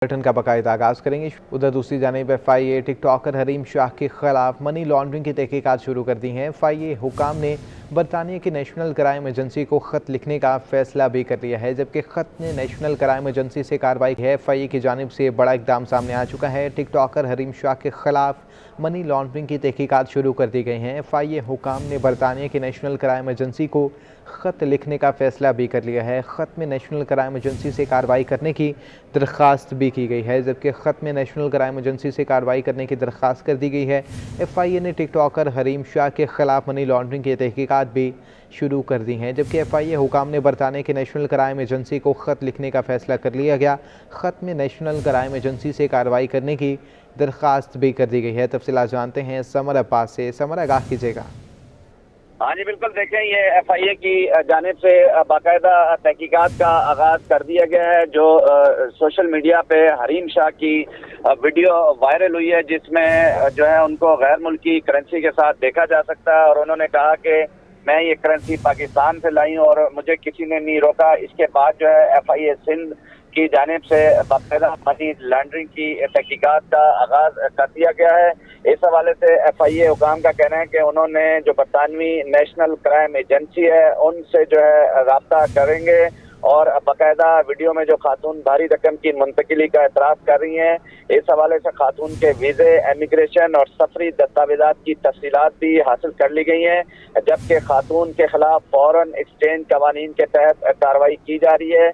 Bulletin का बाकायदा आगाज करेंगे। उधर दूसरी जानिब FIA टिकटॉकर हरीम शाह के खिलाफ मनी लॉन्ड्रिंग की तहकीकात शुरू कर दी हैं। FIA हुकाम ने बरतानिया की नेशनल क्राइम एजेंसी को खत लिखने का फैसला भी कर लिया है, जबकि खत ने नेशनल क्राइम एजेंसी से कार्रवाई की है। FIA की जानिब से बड़ा इकदाम सामने आ चुका है। टिकटॉकर हरीम शाह के खिलाफ मनी लॉन्ड्रिंग की तहकीकात शुरू कर दी गई हैं। FIA हुकाम ने बरतानिया की नेशनल क्राइम एजेंसी को ख़त लिखने का फ़ैसला भी कर लिया है। ख़त में नेशनल क्राइम एजेंसी से कार्रवाई करने की दरख्वास्त भी की गई है, जबकि ख़त में नेशनल क्राइम एजेंसी से कार्रवाई करने की दरख्वास्त कर दी गई है। FIA ने टिकटॉकर हरीम शाह के ख़िलाफ़ मनी लॉन्ड्रिंग की तहकीकात भी शुरू कर दी हैं, जबकि FIA हुकाम ने बरतानिया की नेशनल क्राइम एजेंसी को ख़त लिखने का फ़ैसला कर लिया गया। ख़त में नेशनल क्राइम एजेंसी से कार्रवाई करने की दरख्वास्त भी कर दी गई है। तफसीलात जानते हैं समर अब्बास से। समर, आगाह कीजिएगा। हाँ जी बिल्कुल, देखें ये FIA की जानिब से बाकायदा तहकीकात का आगाज कर दिया गया है। जो सोशल मीडिया पे हरीम शाह की वीडियो वायरल हुई है, जिसमें जो है उनको गैर मुल्की करेंसी के साथ देखा जा सकता है, और उन्होंने कहा कि मैं ये करेंसी पाकिस्तान से लाई हूँ और मुझे किसी ने नहीं रोका। इसके बाद जो है FIA सिंध की जानिब से बाकायदा मनी लॉन्ड्रिंग की तहकीकात का आगाज कर दिया गया है। इस हवाले से FIA हुकाम का कहना है कि उन्होंने जो बरतानवी नेशनल क्राइम एजेंसी है उनसे जो है राब्ता करेंगे, और बाकायदा वीडियो में जो खातून भारी रकम की मुंतकिली का एतराफ़ कर रही हैं, इस हवाले से खातून के वीज़े, इमिग्रेशन और सफरी दस्तावेजात की तफसीलात भी हासिल कर ली गई हैं, जबकि खातून के खिलाफ फॉरेन एक्सचेंज कवानीन के तहत कार्रवाई की जा रही है।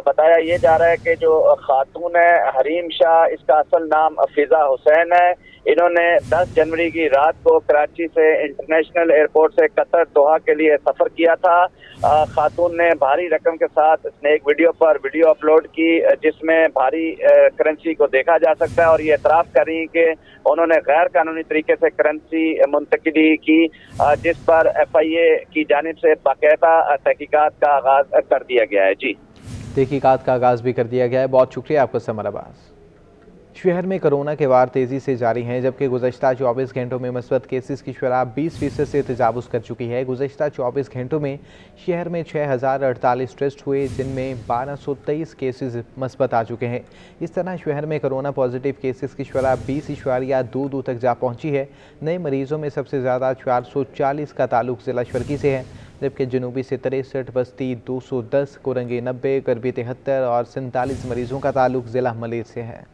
बताया ये जा रहा है कि जो खातून है हरीम शाह, इसका असल नाम फिजा हुसैन है। इन्होंने 10 जनवरी की रात को कराची से इंटरनेशनल एयरपोर्ट से कतर दोहा के लिए सफर किया था। खातून ने भारी रकम के साथ स्नैक वीडियो पर वीडियो अपलोड की, जिसमें भारी करेंसी को देखा जा सकता है, और ये एतराफ़ कर रही कि उन्होंने गैर कानूनी तरीके से करेंसी मुंतकिली की, जिस पर FIA की जानिब से बाकायदा तहकीकात का आगाज कर दिया गया है। जी, तहकीकात का आगाज़ भी कर दिया गया है। बहुत शुक्रिया आपका समर अब्बास। शहर में कोरोना के वार तेज़ी से जारी हैं, जबकि गुज़श्ता 24 घंटों में मस्बत केसेस की शरह 20% से तजावुज़ कर चुकी है। गुज़श्ता 24 घंटों में शहर में 6048 टेस्ट हुए, जिनमें 1223 केसेस मस्बत आ चुके हैं। इस तरह शहर में कोरोना पॉजिटिव केसेस की शरह 20.22 तक जा पहुँची है। नए मरीज़ों में सबसे ज़्यादा 440 का ताल्लुक ज़िला शर्की से है, जबकि जनूबी से 63, बस्ती 210, कोरंगी 90, करबी 73 और 47 मरीज़ों का ताल्लुक ज़िला मलिर से है।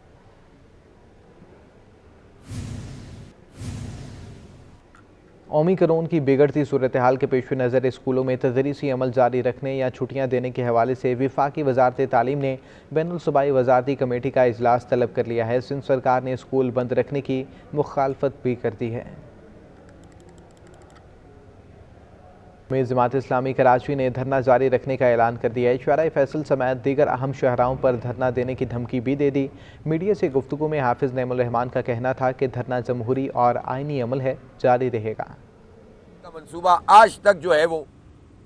ओमिक्रॉन की बिगड़ती सूरत हाल के पेश नज़र स्कूलों में तदरीसी अमल जारी रखने या छुट्टियां देने के हवाले से वफाकी वजारत तालीम ने बैनुल सूबाई वजारती कमेटी का इजलास तलब कर लिया है। सिंध सरकार ने स्कूल बंद रखने की मुखालफत भी कर दी है। जमात इस्लामी कराची ने धरना जारी रखने का ऐलान कर दिया है। शहराए फैसल समेत दीगर अहम शहराओं पर धरना देने की धमकी भी दे दी। मीडिया से गुफ्तगू में हाफिज नईमुर रहमान का कहना था कि धरना जमहूरी और आइनी अमल है, जारी रहेगा। मंसूबा आज तक जो है वो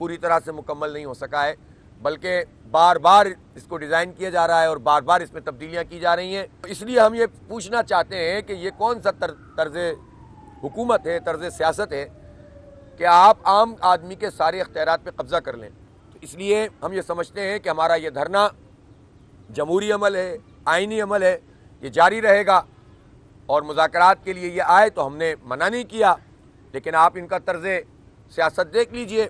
पूरी तरह से मुकम्मल नहीं हो सका है, बल्कि बार बार इसको डिज़ाइन किया जा रहा है और बार बार इसमें तब्दीलियाँ की जा रही हैं। इसलिए हम ये पूछना चाहते हैं कि ये कौन सा तर्ज़ हुकूमत है, तर्ज़ सियासत है कि आप आम आदमी के सारे इख्तियारात पे कब्ज़ा कर लें। तो इसलिए हम ये समझते हैं कि हमारा ये धरना जमहूरी अमल है, आइनी अमल है, ये जारी रहेगा। और मुज़ाकरात के लिए ये आए तो हमने मना नहीं किया, लेकिन आप इनका तर्ज़ सियासत देख लीजिए।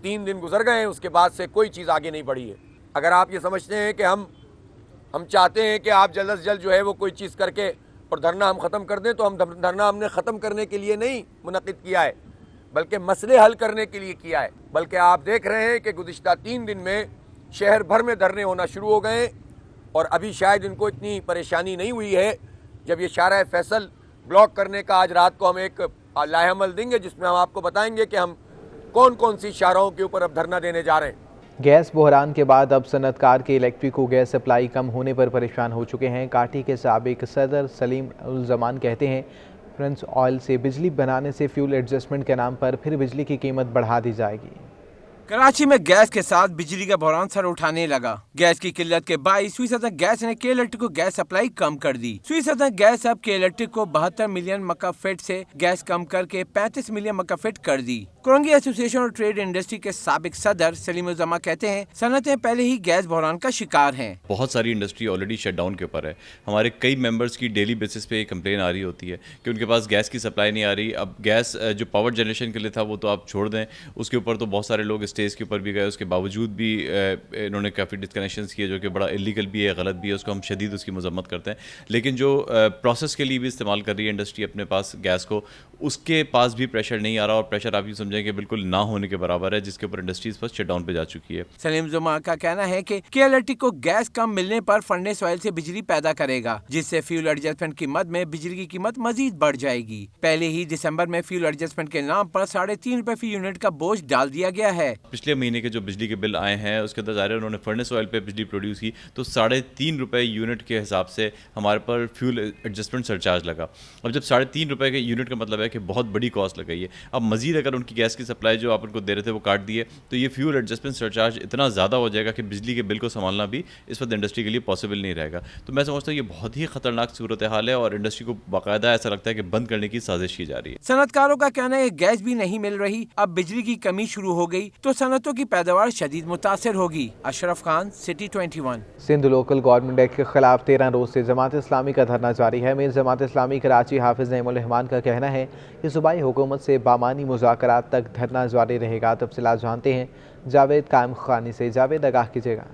3 दिन गुजर गए हैं, उसके बाद से कोई चीज़ आगे नहीं बढ़ी है। अगर आप ये समझते हैं कि हम चाहते हैं कि आप जल्द से जल्द जो है वो कोई चीज़ करके और धरना हम ख़त्म कर दें, तो हम धरना हमने ख़त्म करने के लिए नहीं मुनक़िद किया है, बल्कि मसले हल करने के लिए किया है। बल्कि आप देख रहे हैं कि गुज़िश्ता 3 दिन में शहर भर में धरने होना शुरू हो गए, और अभी शायद इनको इतनी परेशानी नहीं हुई है। जब ये शाहराह फैसल ब्लॉक करने का आज रात को हम एक लाहेअमल देंगे, जिसमें हम आपको बताएंगे कि हम कौन कौन सी शाहराहों के ऊपर अब धरना देने जा रहे हैं। गैस बहरान के बाद अब सनतकार के इलेक्ट्रिक गैस सप्लाई कम होने पर परेशान हो चुके हैं। काटी के साबिक सदर सलीम उल जमान कहते हैं, प्रिंस ऑयल से बिजली बनाने से फ्यूल एडजस्टमेंट के नाम पर फिर बिजली की कीमत बढ़ा दी जाएगी। कराची में गैस के साथ बिजली का बहरान सर उठाने लगा। गैस की किल्लत के बाईस स्वीस गैस ने के इलेक्ट्रिक को गैस सप्लाई कम कर दी। स्वीस गैस अब के इलेक्ट्रिक को 72 मिलियन मक्का फीट से गैस कम करके 35 मिलियन मक्का फीट कर दी। कोरंगी एसोसिएशन और ट्रेड इंडस्ट्री के साबिक सदर सलीम उल जमा कहते हैं सनतें पहले ही गैस बहरान का शिकार हैं। बहुत सारी इंडस्ट्री ऑलरेडी शटडाउन के ऊपर है। हमारे कई मेंबर्स की डेली बेसिस पे कंप्लेन आ रही होती है कि उनके पास गैस की सप्लाई नहीं आ रही। अब गैस जो पावर जनरेशन के लिए था वो तो आप छोड़ दें, उसके ऊपर तो बहुत सारे लोग स्टेज के ऊपर भी गए, उसके बावजूद भी इन्होंने काफ़ी डिस्कनेक्शंस किए जो कि बड़ा इलीगल भी है, गलत भी है, उसको हम शदीद उसकी मजम्मत करते हैं। लेकिन जो प्रोसेस के लिए भी इस्तेमाल कर रही है इंडस्ट्री अपने पास गैस को, उसके पास भी प्रेशर नहीं आ रहा, और प्रेशर आप यूँ समझें कि बिल्कुल ना होने के बराबर है, जिसके ऊपर इंडस्ट्रीज पर शटडाउन पे जा चुकी है। सलीम जुमा का कहना है कि इलेक्ट्रिक को गैस कम मिलने पर फर्नेस ऑयल से बिजली पैदा करेगा, जिससे फ्यूल एडजस्टमेंट की मद में बिजली की कीमत मजीद बढ़ जाएगी। पहले ही दिसंबर में फ्यूल एडजस्टमेंट के नाम पर 3.5 रुपए फी यूनिट का बोझ डाल दिया गया है। पिछले महीने के जो बिजली के बिल आए हैं उसके अंदर ज़ाहिर उन्होंने फर्नेस ऑयल पे बिजली प्रोड्यूस की तो 3.5 रुपए यूनिट के हिसाब से हमारे पर फ्यूल एडजस्टमेंट सरचार्ज लगा। अब जब 3.5 रुपए के यूनिट का मतलब है कि बहुत बड़ी कॉस्ट लगाई है। अब मजीद अगर उनकी गैस की सप्लाई जो आप उनको दे रहे थे वो काट दिए तो ये फ्यूल एडजस्टमेंट सरचार्ज इतना ज़्यादा हो जाएगा कि बिजली के बिल को संभालना भी इस वक्त इंडस्ट्री के लिए पॉसिबल नहीं रहेगा। तो मैं समझता हूँ ये बहुत ही खतरनाक सूरत हाल है और इंडस्ट्री को बाकायदा ऐसा लगता है कि बंद करने की साजिश की जा रही है। सनतकारों का कहना है गैस भी नहीं मिल रही, अब बिजली की कमी शुरू हो गई तो सनतों की पैदावार शदीद मुतासिर होगी। Ashraf Khan, city 21। Sindh local government act के खिलाफ 13 रोज से जमात इस्लामी का धरना जारी है। मीर जमात इस्लामी कराची हाफिज नईमुल रहमान का कहना है कि सूबाई हुकूमत से बामानी मुज़ाकरात तक धरना जारी रहेगा। तफसीलात जानते हैं जावेद कायम खानी से। जावेद, आगाह कीजिएगा।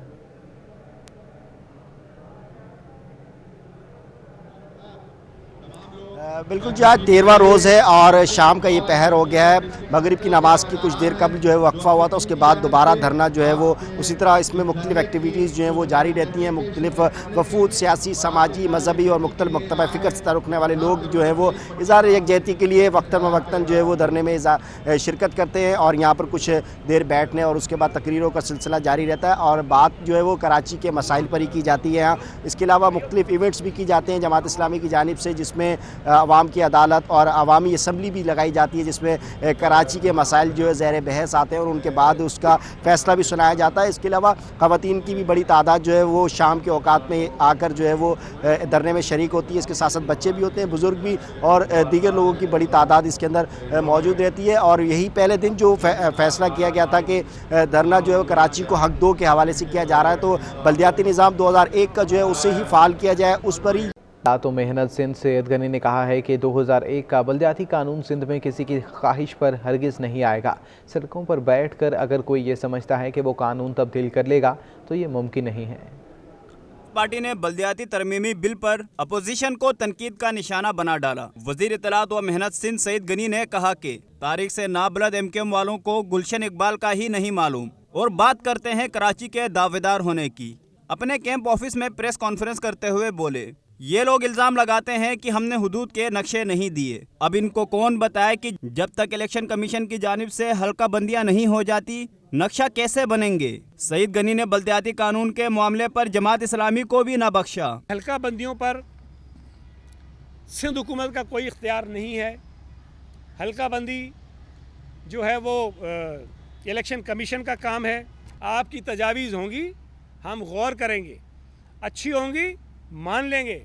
बिल्कुल जी, आज 13वां रोज़ है और शाम का ये पहर हो गया है। मगरिब की नमाज की कुछ देर कबल जो है वक्फा हुआ था, उसके बाद दोबारा धरना जो है वो उसी तरह इसमें मुख्तलिफ एक्टिविटीज़ जो हैं वो जारी रहती हैं। मुख्तलिफ वफूद, सियासी, समाजी, मजहबी और मुख्तलिफ मकतबा फ़िक्र से रखने वाले लोग जो है वो इज़हार यकजहती के लिए वक्तन जो है वो धरने में शिरकत करते हैं और यहाँ पर कुछ देर बैठने और उसके बाद तकरीरों का सिलसिला जारी रहता है और बात जो है वो कराची के मसाइल पर ही की जाती है। यहाँ इसके अलावा मुख्तलिफ इवेंट्स भी की जाते हैं जमात इस्लामी की जानिब से, जिसमें अवाम की अदालत और अवामी असम्बली भी लगाई जाती है, जिसमें कराची के मसाइल जो है ज़ेर बहस आते हैं और उनके बाद उसका फ़ैसला भी सुनाया जाता है। इसके अलावा ख़वातीन की भी बड़ी तादाद जो है वो शाम के औकात में आकर जो है वो धरने में शरीक होती है। इसके साथ साथ बच्चे भी होते हैं, बुज़ुर्ग भी और दीगर लोगों की बड़ी तादाद इसके अंदर मौजूद रहती है। और यही पहले दिन जो फ़ैसला किया गया था कि धरना जो है कराची को हक 2 के हवाले से किया जा रहा है, तो बल्दियाती निज़ाम 2001 का जो है उससे ही फ़ाल किया जाए, उस पर ही तो मेहनत सिंध सैयद गनी ने कहा है कि 2001 का बल्दियाती कानून सिंध में किसी की ख्वाहिश पर हरगिज़ नहीं आएगा। सड़कों पर बैठकर अगर कोई ये समझता है कि वो कानून तब्दील कर लेगा तो ये मुमकिन नहीं है। पार्टी ने बल्दियाती तरमीमी बिल पर अपोजिशन को तनकीद का निशाना बना डाला। वजीर इत्तलात व मेहनत सिंध सैयद गनी ने कहा कि तारीख से नाबलद एमकेएम वालों को गुलशन इकबाल का ही नहीं मालूम और बात करते हैं कराची के दावेदार होने की। अपने कैंप ऑफिस में प्रेस कॉन्फ्रेंस करते हुए बोले, ये लोग इल्ज़ाम लगाते हैं कि हमने हुदूद के नक्शे नहीं दिए। अब इनको कौन बताए कि जब तक इलेक्शन कमीशन की जानिब से हल्का बंदियाँ नहीं हो जाती नक्शा कैसे बनेंगे। सईद गनी ने बल्दियाती कानून के मामले पर जमात इस्लामी को भी न बख्शा। हल्का बंदियों पर सिंध हुकूमत का कोई इख्तियार नहीं है। हल्का बंदी जो है वो इलेक्शन कमीशन का काम है। आपकी तजावीज़ होंगी, हम गौर करेंगे, अच्छी होंगी मान लेंगे,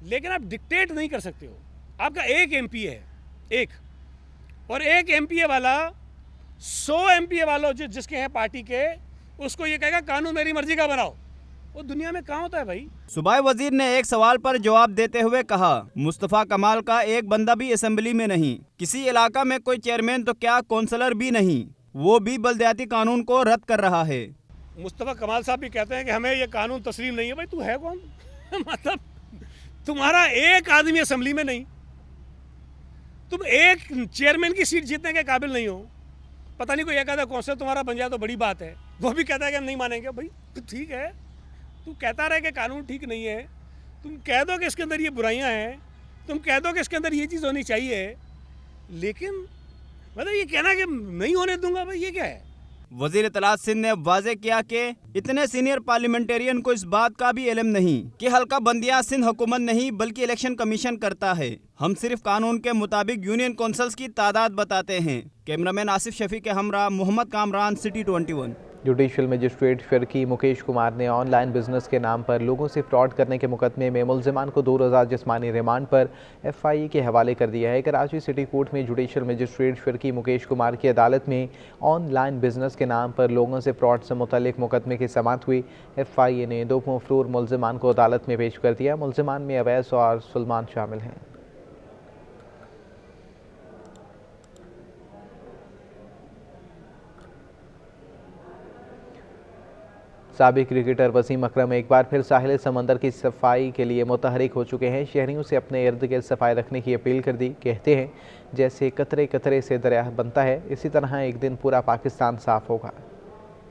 लेकिन आप डिक्टेट नहीं कर सकते हो। आपका एक एमपी है, एक, और एक एमपी वाला 100 एमपी वालों जिसके हैं पार्टी के, उसको ये कहेगा कानून मेरी मर्जी का बनाओ। वो दुनिया में कहाँ होता है भाई। सूबाई वजीर ने एक सवाल पर जवाब देते हुए कहा, मुस्तफ़ा कमाल का एक बंदा भी असेंबली में नहीं, किसी इलाका में कोई चेयरमैन तो क्या कौंसलर भी नहीं, वो भी बल्दियाती कानून को रद्द कर रहा है। मुस्तफ़ा कमाल साहब भी कहते हैं कि हमें ये कानून तस्लीम नहीं है। भाई तू है कौन? मतलब तुम्हारा एक आदमी असेंबली में नहीं, तुम एक चेयरमैन की सीट जीतने के काबिल नहीं हो। पता नहीं कोई एक आधा कौंसिलर तुम्हारा बन जाए तो बड़ी बात है, वो भी कहता है कि हम नहीं मानेंगे। भाई तो ठीक है, तू कहता रहे कि कानून ठीक नहीं है, तुम कह दो कि इसके अंदर ये बुराइयां हैं, तुम कह दो कि इसके अंदर ये चीज़ होनी चाहिए, लेकिन मतलब ये कहना कि नहीं होने दूंगा, भाई ये क्या है? वजीर इत्तलात सिंध ने वाजे किया कि इतने सीनियर पार्लियामेंटेरियन को इस बात का भी इल्म नहीं कि हल्का बंदियां सिंध हुकूमत नहीं बल्कि इलेक्शन कमीशन करता है। हम सिर्फ कानून के मुताबिक यूनियन कौंसल्स की तादाद बताते हैं। कैमरामैन आसिफ शफी के हमरा Mohammad Kamran, city 21। Judicial magistrate फिरकी मुकेश कुमार ने ऑनलाइन बिजनेस के नाम पर लोगों से फ्रॉड करने के मुकदमे में मुल्जिमान को 2 रोज़ा जिस्मानी रिमांड पर FIA के हवाले कर दिया है। कराची सिटी कोर्ट में जुडिशल मजिस्ट्रेट फिरकी मुकेश कुमार की अदालत में ऑनलाइन बिजनेस के नाम पर लोगों से फ्रॉड से मुतल्लिक मुकदमे की समाअत हुई। FIA ने 2 मफरूर मुल्जिमान को अदालत में पेश कर दिया। मुल्जिमान में अवैस और सुलमान शामिल हैं। साबिक क्रिकेटर वसीम अकरम एक बार फिर साहिल समंदर की सफाई के लिए मुतहरिक हो चुके हैं। शहरियों से अपने इर्द गिर्द सफाई रखने की अपील कर दी। कहते हैं जैसे कतरे कतरे से दरिया बनता है, इसी तरह एक दिन पूरा पाकिस्तान साफ होगा।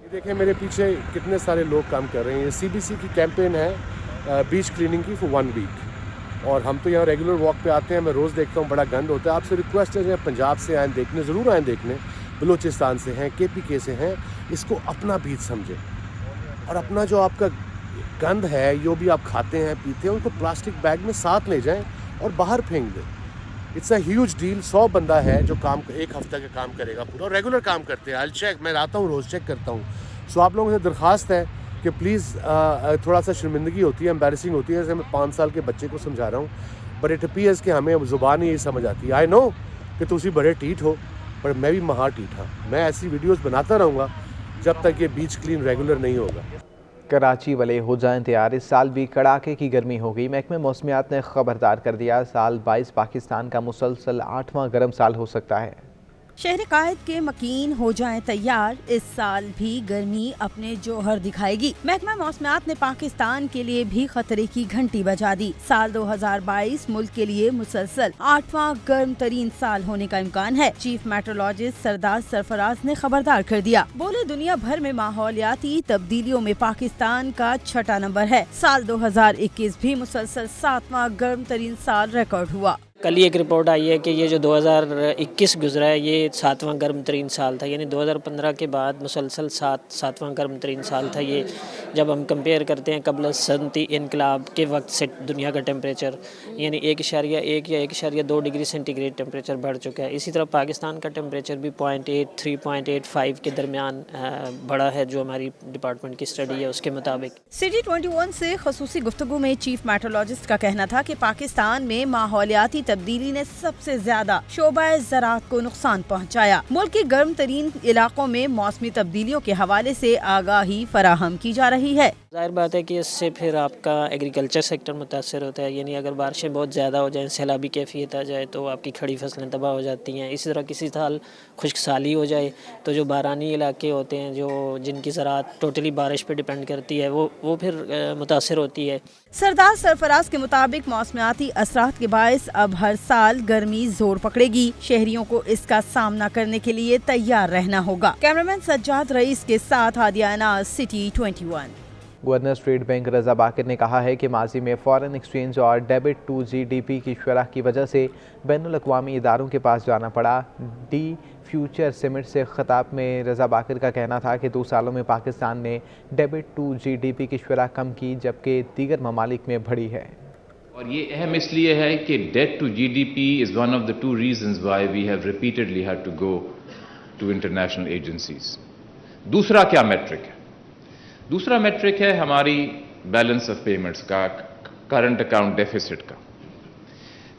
ये देखें मेरे पीछे कितने सारे लोग काम कर रहे हैं। ये CBC की कैंपेन है बीच क्लीनिंग की फॉर 1 वीक, और हम तो यहाँ रेगुलर वॉक पे आते हैं। मैं रोज़ देखता हूँ, बड़ा गंद होता है। आपसे रिक्वेस्ट है पंजाब से आए देखने, ज़रूर आए देखने, बलूचिस्तान से हैं, KPK से हैं, इसको अपना बीच समझें और अपना जो आपका गंद है, जो भी आप खाते हैं पीते हैं, उनको प्लास्टिक बैग में साथ ले जाएं और बाहर फेंक दें। It's a huge deal. 100 बंदा है जो काम 1 हफ्ता का काम करेगा पूरा, और रेगुलर काम करते हैं। आई चेक, मैं आता हूँ रोज़ चेक करता हूँ। सो आप लोगों से दरख्वास्त है कि प्लीज़ थोड़ा सा शर्मिंदगी होती है, एम्बैरेसिंग होती है, जैसे मैं 5 साल के बच्चे को समझा रहा हूँ, बट इट अपीयर्स कि हमें ज़ुबान ही यही समझ आती है। आई नो कि तुसी बड़े टीठ हो, पर मैं भी महा टीठ हाँ। मैं ऐसी वीडियोज़ बनाता रहूँगा जब तक ये बीच क्लीन रेगुलर नहीं होगा। कराची वाले हो जाएं तैयार, इस साल भी कड़ाके की गर्मी होगी। महकमे मौसमियात ने खबरदार कर दिया, साल 22 पाकिस्तान का मुसलसल 8वां गर्म साल हो सकता है। शहर कायद के मकीन हो जाएं तैयार, इस साल भी गर्मी अपने जोहर दिखाएगी। महकमा मौसमियात ने पाकिस्तान के लिए भी खतरे की घंटी बजा दी। साल 2022 मुल्क के लिए मुसलसल 8वां गर्म तरीन साल होने का इम्कान है। चीफ मेट्रोलॉजिस्ट सरदार सरफराज ने खबरदार कर दिया। बोले दुनिया भर में माहौलियाती तब्दीलियों में पाकिस्तान का 6ठा नंबर है। साल 2021 भी मुसलसल 7वां गर्म तरीन साल रिकॉर्ड हुआ। कल ही एक रिपोर्ट आई है कि ये जो 2021 गुजरा है ये 7वां गर्म तरीन साल था, यानी 2015 के बाद मुसलसल 7वां गर्म तरीन साल था ये। जब हम कंपेयर करते हैं कबल सनती इनकलाब के वक्त से दुनिया का टेम्परेचर, यानी 1.1 या 1.2 डिग्री सेंटीग्रेड टेम्परेचर बढ़ चुका है। इसी तरह पाकिस्तान का टेम्परेचर भी 0.83-0.85 के दरमियान बढ़ा है, जो हमारी डिपार्टमेंट की स्टडी है उसके मुताबिक। सिटी 21 से खसूसी गुफ्तगू में चीफ मेट्रोलॉजिस्ट का कहना था कि पाकिस्तान में माहौलियाती तब्दीली ने सबसे ज्यादा शोबा ज़राअत को नुकसान पहुंचाया। मुल्क के गर्म तरीन इलाकों में मौसमी तब्दीलियों के हवाले से आगाही फराहम की जा रही है। जाहिर बात है कि इससे फिर आपका एग्रीकल्चर सेक्टर मुतासर होता है, यानी अगर बारिशें बहुत ज़्यादा हो जाएं, सैलाबी कैफियत आ जाए तो आपकी खड़ी फसलें तबाह हो जाती हैं। इसी तरह किसी साल खुश्क साली हो जाए तो जो बारानी इलाके होते हैं, जो जिनकी ज़राअत टोटली बारिश पर डिपेंड करती है, वो फिर मुतासर होती है। सरदार सरफराज के मुताबिक मौसमियाती असरात के बायस अब हर साल गर्मी जोर पकड़ेगी। शहरियों को इसका सामना करने के लिए तैयार रहना होगा। कैमरामैन सज्जाद रईस के साथ हादियाना, सिटी 21। गवर्नर स्टेट बैंक रजा बाकिर ने कहा है कि माजी में फॉरेन एक्सचेंज और डेबिट टू GDP की शरह की वजह से बैनुल-अक़वामी इदारों के पास जाना पड़ा। डी फ्यूचर समिट से खिताब में रजा बाकिर का कहना था कि 2 सालों में पाकिस्तान ने डेबिट टू GDP की शरह कम की, जबकि दीगर ममालिक में बढ़ी है। और ये अहम इसलिए है कि debt to GDP is one of the 2 reasons why we have repeatedly had to go to international agencies. दूसरा क्या मेट्रिक है? दूसरा मेट्रिक है हमारी बैलेंस ऑफ पेमेंट्स का, करंट अकाउंट डेफिसिट का।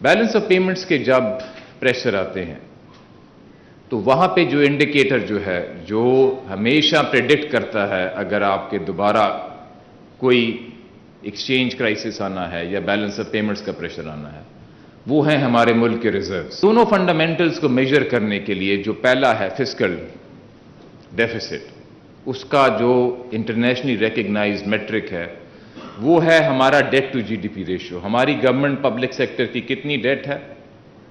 बैलेंस ऑफ पेमेंट्स के जब प्रेशर आते हैं तो वहां पे जो इंडिकेटर जो है, जो हमेशा प्रेडिक्ट करता है अगर आपके दोबारा कोई एक्सचेंज क्राइसिस आना है या बैलेंस ऑफ पेमेंट्स का प्रेशर आना है, वो है हमारे मुल्क के रिजर्व्स। दोनों फंडामेंटल्स को मेजर करने के लिए जो पहला है फिस्कल डेफिसिट, उसका जो इंटरनेशनली रिकग्नाइज्ड मेट्रिक है वो है हमारा डेट टू GDP रेशियो। हमारी गवर्नमेंट पब्लिक सेक्टर की कितनी डेट है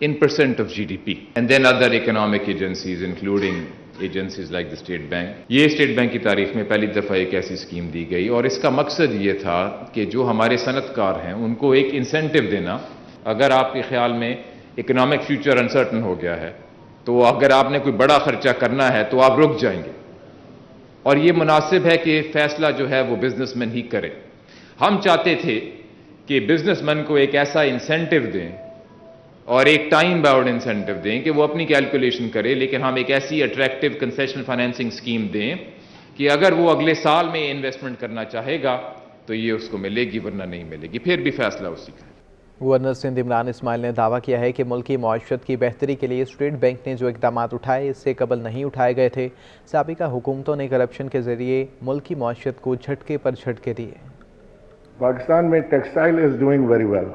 in % of GDP, and then other economic agencies including agencies like the State Bank। ये स्टेट बैंक की तारीख में पहली दफ़ा एक ऐसी स्कीम दी गई और इसका मकसद ये था कि जो हमारे सनतकार हैं उनको एक इंसेंटिव देना। अगर आपके ख्याल में इकोनॉमिक फ्यूचर अनसर्टन हो गया है तो अगर आपने कोई बड़ा खर्चा करना है तो आप रुक जाएंगे, और ये मुनासिब है कि फैसला जो है वो बिजनेसमैन ही करे। हम चाहते थे कि बिजनेसमैन को एक ऐसा इंसेंटिव दें और एक टाइम बाउंड इंसेंटिव दें कि वो अपनी कैलकुलेशन करे, लेकिन हम एक ऐसी अट्रैक्टिव कंसेशनल फाइनेंसिंग स्कीम दें कि अगर वो अगले साल में इन्वेस्टमेंट करना चाहेगा तो ये उसको मिलेगी, वरना नहीं मिलेगी, फिर भी फैसला उसी का। गवर्नर सिंध इमरान इस्माइल ने दावा किया है कि मुल्क की मईशत की बेहतरी के लिए स्टेट बैंक ने जो इकदाम उठाए इससे कबल नहीं उठाए गए थे। साबिका हुकूमतों ने करप्शन के जरिए मुल्क की मईशत को झटके पर झटके दिए। पाकिस्तान में textile is doing very well,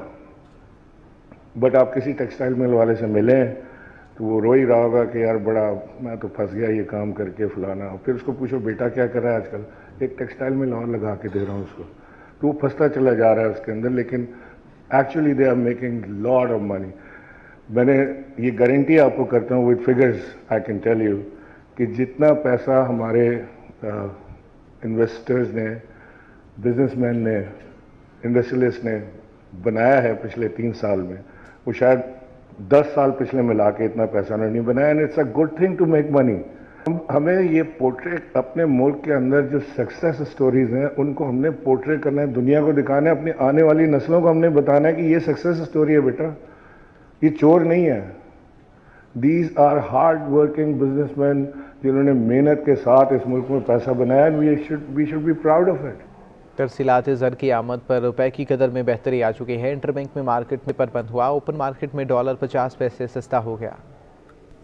but आप किसी टेक्सटाइल मिल वाले से मिलें तो वो रो ही रहा होगा कि यार बड़ा मैं तो फंस गया ये काम करके फलाना। फिर उसको पूछो बेटा क्या कर रहा है आजकल, एक टेक्सटाइल मिल और लगा के दे रहा हूँ उसको, तो वो फंसता चला जा रहा है उसके अंदर, लेकिन actually they are making lot of money. मैंने ये गारंटी आपको करता हूँ with figures, I can tell you कि जितना पैसा हमारे इन्वेस्टर्स ने, बिजनेसमैन ने, इंडस्ट्रियलिस्ट ने बनाया है पिछले 3 साल में, वो शायद 10 साल पिछले मिला के इतना पैसा उन्होंने नहीं बनाया। And it's a good thing to make money. हमें ये पोर्ट्रेट अपने मुल्क के अंदर जो सक्सेस स्टोरीज हैं उनको हमने पोर्ट्रेट करना है, दुनिया को दिखाना है, अपनी आने वाली नस्लों को हमने बताना है कि ये सक्सेस स्टोरी है बेटा, ये चोर नहीं है। These are hard working businessman जिन्होंने मेहनत के साथ इस मुल्क में पैसा बनाया, and we should be proud of it. तरसीलात ज़र की आमद पर रुपए की कदर में बेहतरी आ चुकी है। इंटरबैंक में मार्केट में पर बंद हुआ, ओपन मार्केट में डॉलर 50 पैसे सस्ता हो गया।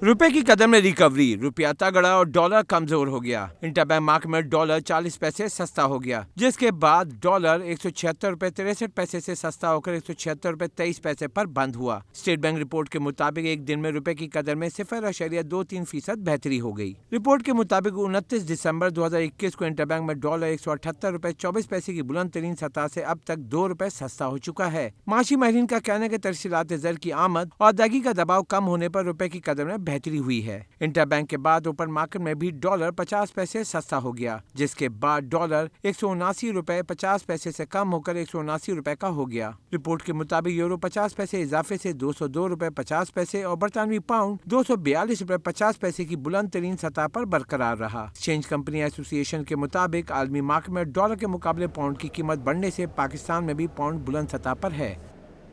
रुपए की कदर में रिकवरी, रुपया तगड़ा और डॉलर कमजोर हो गया। इंटरबैंक मार्केट में डॉलर 40 पैसे सस्ता हो गया, जिसके बाद डॉलर 176 रुपए 63 पैसे से सस्ता होकर 176 रुपए 23 पैसे पर बंद हुआ। स्टेट बैंक रिपोर्ट के मुताबिक एक दिन में रुपए की कदर में 0.23% बेहतरी हो गई। रिपोर्ट के मुताबिक 29 दिसंबर 2021 को इंटरबैंक में डॉलर 178 रुपए 24 पैसे की बुलंद तरीन सतह से अब तक 2 रुपए सस्ता हो चुका है। माशी माहिरीन का कहना है कि तरसीलात ज़र की आमद और अदायगी का दबाव कम होने पर रुपए की कदर में बेहतरी हुई है। इंटरबैंक के बाद ओपन मार्केट में भी डॉलर 50 पैसे सस्ता हो गया, जिसके बाद डॉलर 179 रुपए 50 पैसे से कम होकर 179 रुपए का हो गया। रिपोर्ट के मुताबिक यूरो 50 पैसे इजाफे से 202 रुपए 50 पैसे और बरतानवी पाउंड 242 रुपए 50 पैसे की बुलंद तरीन सतह पर बरकरार रहा। एक्सचेंज कंपनी एसोसिएशन के मुताबिक आलमी मार्केट में डॉलर के मुकाबले पाउंड की कीमत बढ़ने से पाकिस्तान में भी पाउंड बुलंद सतह पर है।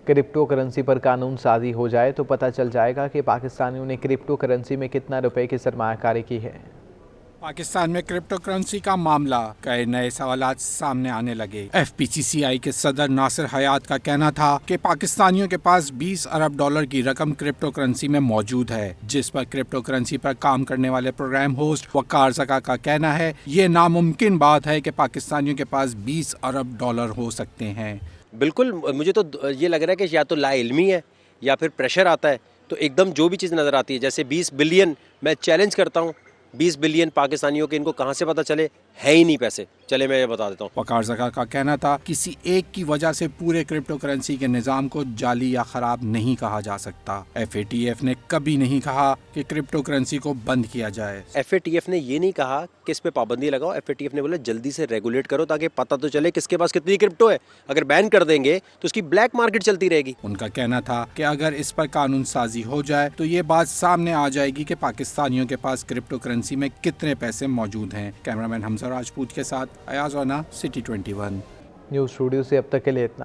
क्रिप्टो करेंसी पर कानून साजी हो जाए तो पता चल जाएगा कि पाकिस्तानियों ने क्रिप्टो करेंसी में कितना रुपए की सरमायाकारी की है। पाकिस्तान में क्रिप्टो करेंसी का मामला कई नए सवालात सामने आने लगे। FPCCI के सदर नासिर हयात का कहना था कि पाकिस्तानियों के पास 20 अरब डॉलर की रकम क्रिप्टो करेंसी में मौजूद है, जिस पर क्रिप्टो करेंसी पर काम करने वाले प्रोग्राम होस्ट वकार ज़का का कहना है ये नामुमकिन बात है कि पाकिस्तानियों के पास 20 अरब डॉलर हो सकते हैं। बिल्कुल, मुझे तो ये लग रहा है कि या तो लाइल्मी है या फिर प्रेशर आता है, तो एकदम जो भी चीज़ नज़र आती है, जैसे 20 बिलियन, मैं चैलेंज करता हूँ 20 बिलियन पाकिस्तानियों के इनको कहाँ से पता चले, है ही नहीं पैसे। चले मैं ये बता देता हूँ। वकार ज़का का कहना था किसी एक की वजह से पूरे क्रिप्टो करेंसी के निज़ाम को जाली या ख़राब नहीं कहा जा सकता। FATF ने कभी नहीं कहा कि क्रिप्टो करेंसी को बंद किया जाए। FATF ने ये नहीं कहा कि इस पे पाबंदी लगाओ। FATF ने बोला जल्दी से रेगुलेट करो ताकि पता तो चले किसके पास कितनी क्रिप्टो है। अगर बैन कर देंगे तो उसकी ब्लैक मार्केट चलती रहेगी। उनका कहना था कि अगर इस पर कानून साजी हो जाए तो ये बात सामने आ जाएगी कि पाकिस्तानियों के पास क्रिप्टो करेंसी में कितने पैसे मौजूद हैं। कैमरामैन हमजा राजपूत के साथ Ayaz Rana, city 21 news studio से अब तक के लिए इतना है।